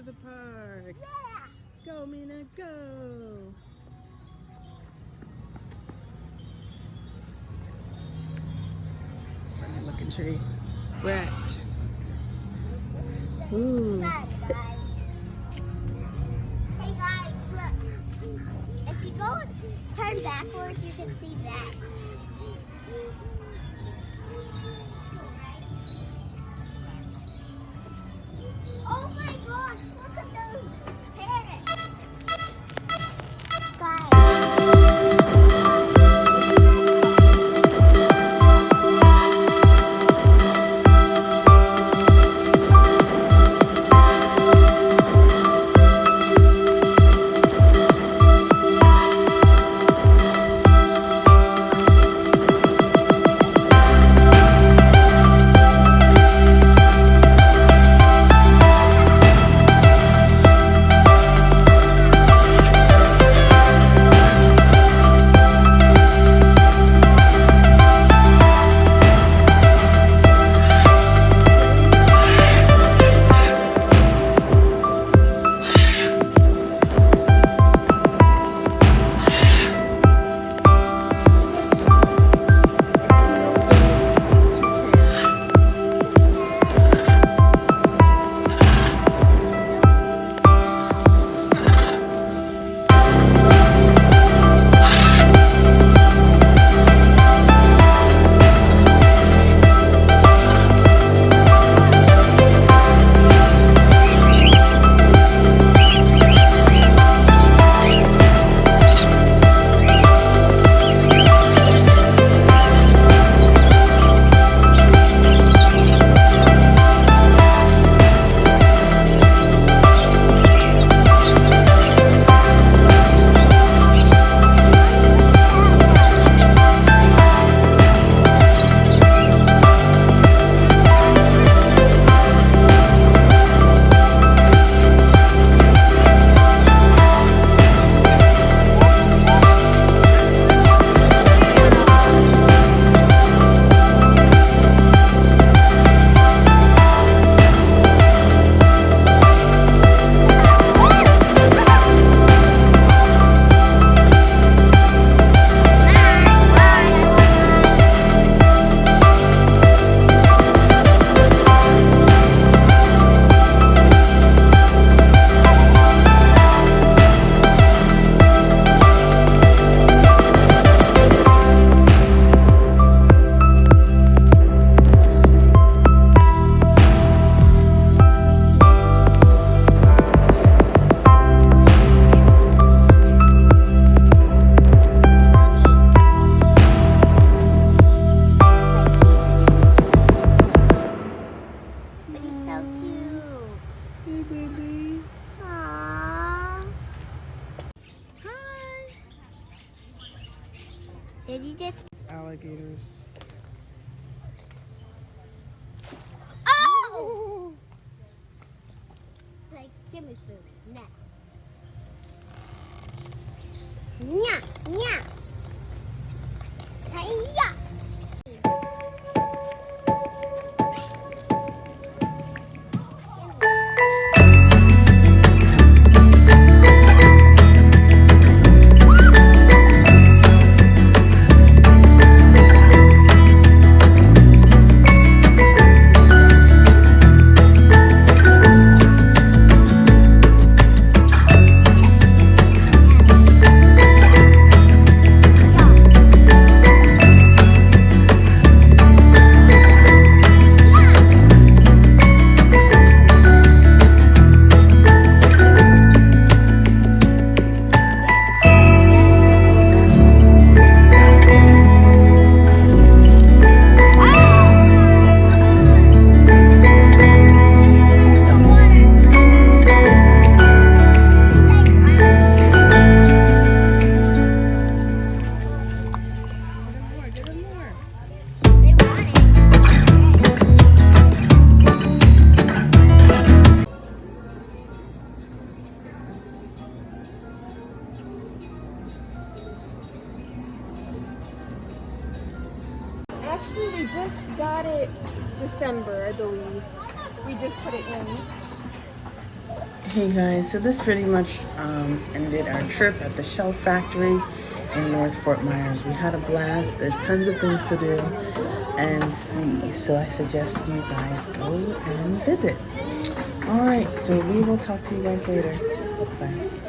the park. Yeah. Go, Mina, go. Funny looking tree. We're at. Ooh. Hey guys, look. If you go turn backwards, you can see that. Oh my gosh, look at those parrots. Hey, baby. Aww. Hi. Did you just? Alligators. Oh! Like, give me food. Now. Nya, nya. Hey-ya. Actually, we just got it December, I believe. We just put it in. Hey guys, so this pretty much ended our trip at the Shell Factory in North Fort Myers. We had a blast. There's tons of things to do and see, so I suggest you guys go and visit. Alright, so we will talk to you guys later. Bye.